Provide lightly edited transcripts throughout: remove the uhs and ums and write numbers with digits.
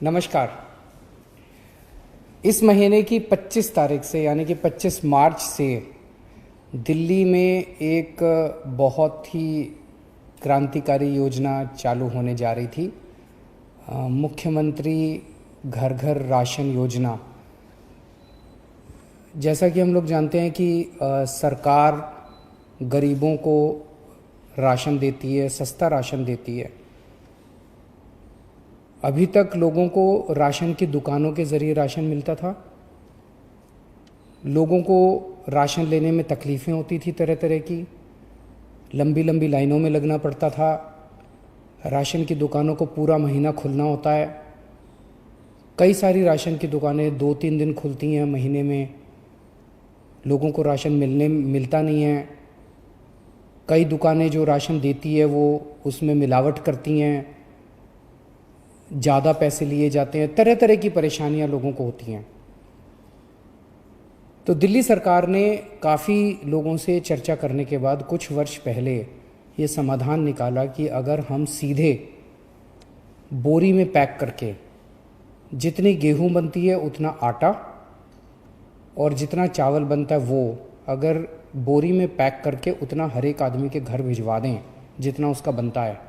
नमस्कार। इस महीने की 25 तारीख से यानी कि 25 मार्च से दिल्ली में एक बहुत ही क्रांतिकारी योजना चालू होने जा रही थी। मुख्यमंत्री घर घर राशन योजना। जैसा कि हम लोग जानते हैं कि सरकार गरीबों को राशन देती है, सस्ता राशन देती है। अभी तक लोगों को राशन की दुकानों के ज़रिए राशन मिलता था। लोगों को राशन लेने में तकलीफ़ें होती थी, तरह तरह की लंबी लंबी लाइनों में लगना पड़ता था। राशन की दुकानों को पूरा महीना खुलना होता है। कई सारी राशन की दुकानें 2-3 दिन खुलती हैं महीने में। लोगों को राशन मिलता नहीं है। कई दुकानें जो राशन देती है वो उसमें मिलावट करती हैं, ज़्यादा पैसे लिए जाते हैं। तरह तरह की परेशानियां लोगों को होती हैं। तो दिल्ली सरकार ने काफ़ी लोगों से चर्चा करने के बाद कुछ वर्ष पहले ये समाधान निकाला कि अगर हम सीधे बोरी में पैक करके जितनी गेहूं बनती है उतना आटा और जितना चावल बनता है वो अगर बोरी में पैक करके उतना हर एक आदमी के घर भिजवा दें जितना उसका बनता है,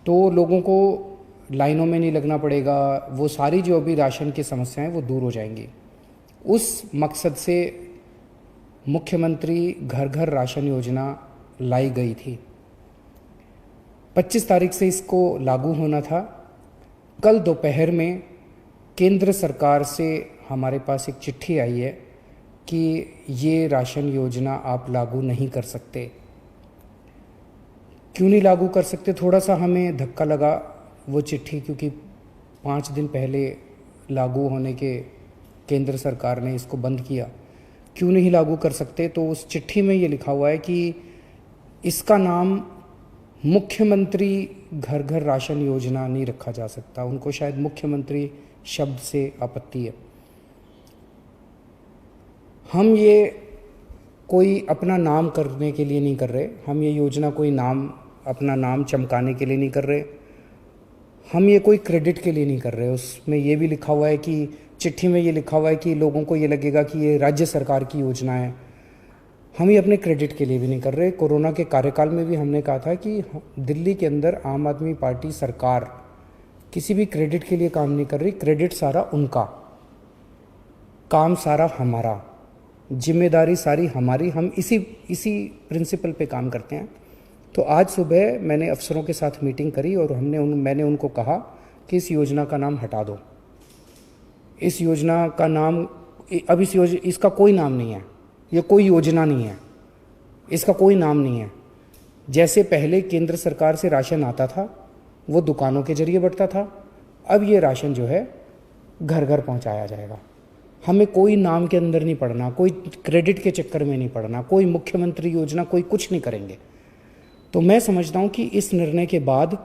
तो लोगों को लाइनों में नहीं लगना पड़ेगा। वो सारी जो अभी राशन की समस्याएं वो दूर हो जाएंगी। उस मकसद से मुख्यमंत्री घर घर राशन योजना लाई गई थी। 25 तारीख से इसको लागू होना था। कल दोपहर में केंद्र सरकार से हमारे पास एक चिट्ठी आई है कि ये राशन योजना आप लागू नहीं कर सकते। क्यों नहीं लागू कर सकते? थोड़ा सा हमें धक्का लगा वो चिट्ठी, क्योंकि 5 दिन पहले लागू होने के केंद्र सरकार ने इसको बंद किया। क्यों नहीं लागू कर सकते? तो उस चिट्ठी में ये लिखा हुआ है कि इसका नाम मुख्यमंत्री घर घर राशन योजना नहीं रखा जा सकता। उनको शायद मुख्यमंत्री शब्द से आपत्ति है। हम ये कोई अपना नाम करने के लिए नहीं कर रहे। हम ये योजना कोई अपना नाम चमकाने के लिए नहीं कर रहे। हम ये कोई क्रेडिट के लिए नहीं कर रहे। उसमें ये भी लिखा हुआ है कि चिट्ठी में ये लिखा हुआ है कि लोगों को ये लगेगा कि ये राज्य सरकार की योजना है। हम ये अपने क्रेडिट के लिए भी नहीं कर रहे। कोरोना के कार्यकाल में भी हमने कहा था कि दिल्ली के अंदर आम आदमी पार्टी सरकार किसी भी क्रेडिट के लिए काम नहीं कर रही। क्रेडिट सारा उनका, काम सारा हमारा, जिम्मेदारी सारी हमारी। हम इसी प्रिंसिपल पे काम करते हैं। तो आज सुबह मैंने अफसरों के साथ मीटिंग करी और मैंने उनको कहा कि इस योजना का नाम हटा दो। इस योजना का नाम अब इसका कोई नाम नहीं है। ये कोई योजना नहीं है, इसका कोई नाम नहीं है। जैसे पहले केंद्र सरकार से राशन आता था वो दुकानों के जरिए बढ़ता था, अब ये राशन जो है घर घर पहुंचाया जाएगा। हमें कोई नाम के अंदर नहीं पड़ना, कोई क्रेडिट के चक्कर में नहीं पड़ना, कोई मुख्यमंत्री योजना, कोई कुछ नहीं करेंगे। तो मैं समझता हूँ कि इस निर्णय के बाद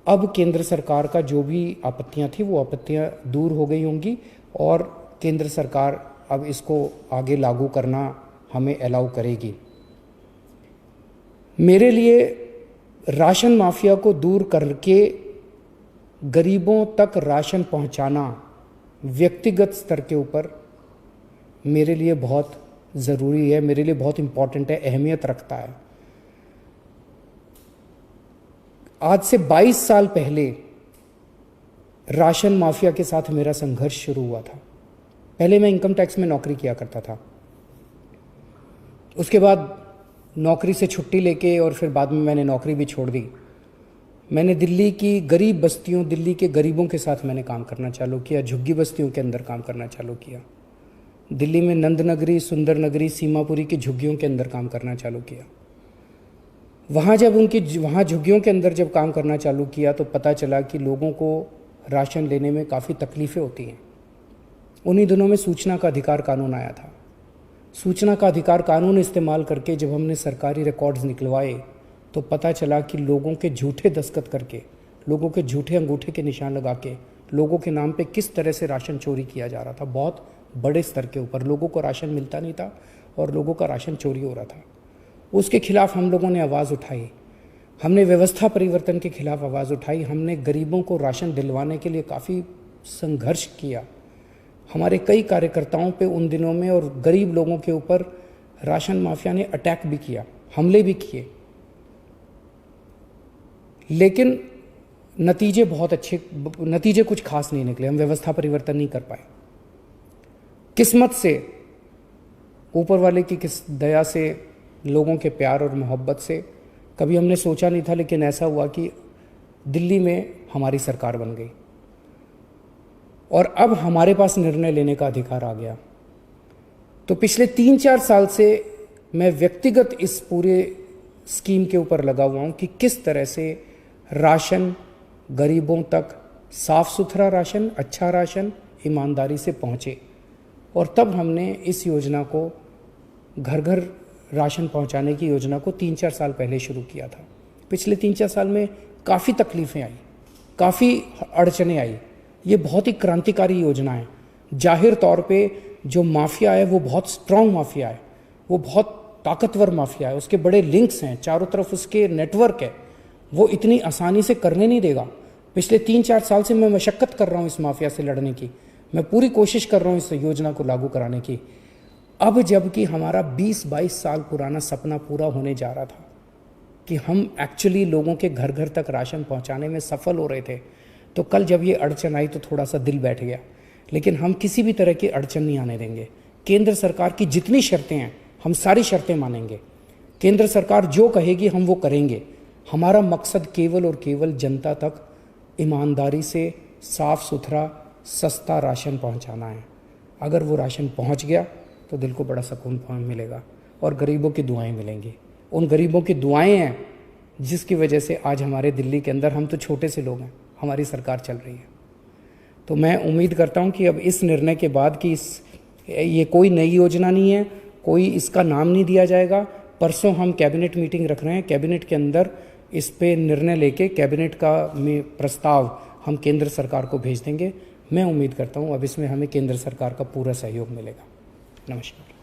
अब केंद्र सरकार का जो भी आपत्तियाँ थी वो आपत्तियाँ दूर हो गई होंगी और केंद्र सरकार अब इसको आगे लागू करना हमें अलाउ करेगी। मेरे लिए राशन माफिया को दूर करके गरीबों तक राशन पहुंचाना व्यक्तिगत स्तर के ऊपर मेरे लिए बहुत ज़रूरी है, मेरे लिए बहुत इम्पॉर्टेंट है, अहमियत रखता है। आज से 22 साल पहले राशन माफिया के साथ मेरा संघर्ष शुरू हुआ था। पहले मैं इनकम टैक्स में नौकरी किया करता था। उसके बाद नौकरी से छुट्टी लेके और फिर बाद में मैंने नौकरी भी छोड़ दी। मैंने दिल्ली की गरीब बस्तियों, दिल्ली के गरीबों के साथ मैंने काम करना चालू किया। झुग्गी बस्तियों के अंदर काम करना चालू किया। दिल्ली में नंद नगरी, सुंदर नगरी, सीमापुरी की झुग्गियों के अंदर काम करना चालू किया। वहाँ झुग्गियों के अंदर जब काम करना चालू किया तो पता चला कि लोगों को राशन लेने में काफ़ी तकलीफ़ें होती हैं। उन्हीं दिनों में सूचना का अधिकार कानून आया था। सूचना का अधिकार कानून इस्तेमाल करके जब हमने सरकारी रिकॉर्ड्स निकलवाए तो पता चला कि लोगों के झूठे दस्तखत करके, लोगों के झूठे अंगूठे के निशान लगा के लोगों के नाम पे किस तरह से राशन चोरी किया जा रहा था। बहुत बड़े स्तर के ऊपर लोगों को राशन मिलता नहीं था और लोगों का राशन चोरी हो रहा था। उसके खिलाफ हम लोगों ने आवाज़ उठाई। हमने व्यवस्था परिवर्तन के खिलाफ आवाज़ उठाई। हमने गरीबों को राशन दिलवाने के लिए काफ़ी संघर्ष किया, हमारे कई कार्यकर्ताओं पे उन दिनों में और गरीब लोगों के ऊपर राशन माफिया ने अटैक भी किया, हमले भी किए, लेकिन नतीजे कुछ खास नहीं निकले। हम व्यवस्था परिवर्तन नहीं कर पाए। किस्मत से, ऊपर वाले की किस दया से, लोगों के प्यार और मोहब्बत से कभी हमने सोचा नहीं था, लेकिन ऐसा हुआ कि दिल्ली में हमारी सरकार बन गई और अब हमारे पास निर्णय लेने का अधिकार आ गया। तो पिछले 3-4 साल से मैं व्यक्तिगत इस पूरे स्कीम के ऊपर लगा हुआ हूँ कि किस तरह से राशन गरीबों तक, साफ सुथरा राशन, अच्छा राशन ईमानदारी से पहुँचे। और तब हमने इस योजना को, घर घर राशन पहुँचाने की योजना को 3-4 साल पहले शुरू किया था। पिछले 3-4 साल में काफ़ी तकलीफ़ें आई, काफ़ी अड़चनें आई। ये बहुत ही क्रांतिकारी योजना है। जाहिर तौर पे जो माफिया है वो बहुत स्ट्रांग माफिया है, वो बहुत ताकतवर माफिया है, उसके बड़े लिंक्स हैं, चारों तरफ उसके नेटवर्क है, वो इतनी आसानी से करने नहीं देगा। पिछले 3-4 साल से मैं मशक्क़त कर रहा हूँ इस माफिया से लड़ने की, मैं पूरी कोशिश कर रहा हूँ इस योजना को लागू कराने की। अब जबकि हमारा 20-22 साल पुराना सपना पूरा होने जा रहा था कि हम एक्चुअली लोगों के घर घर तक राशन पहुँचाने में सफल हो रहे थे, तो कल जब ये अड़चन आई तो थोड़ा सा दिल बैठ गया। लेकिन हम किसी भी तरह की अड़चन नहीं आने देंगे। केंद्र सरकार की जितनी शर्तें हैं हम सारी शर्तें मानेंगे। केंद्र सरकार जो कहेगी हम वो करेंगे। हमारा मकसद केवल और केवल जनता तक ईमानदारी से साफ सुथरा सस्ता राशन पहुंचाना है। अगर वो राशन पहुंच गया तो दिल को बड़ा सुकून मिलेगा और गरीबों की दुआएं मिलेंगी। उन गरीबों की दुआएं हैं जिसकी वजह से आज हमारे दिल्ली के अंदर, हम तो छोटे से लोग हैं, हमारी सरकार चल रही है। तो मैं उम्मीद करता हूं कि अब इस निर्णय के बाद कि ये कोई नई योजना नहीं है, कोई इसका नाम नहीं दिया जाएगा। परसों हम कैबिनेट मीटिंग रख रहे हैं, कैबिनेट के अंदर इस पे निर्णय लेके कैबिनेट का प्रस्ताव हम केंद्र सरकार को भेज देंगे। मैं उम्मीद करता हूं अब इसमें हमें केंद्र सरकार का पूरा सहयोग मिलेगा। नमस्कार।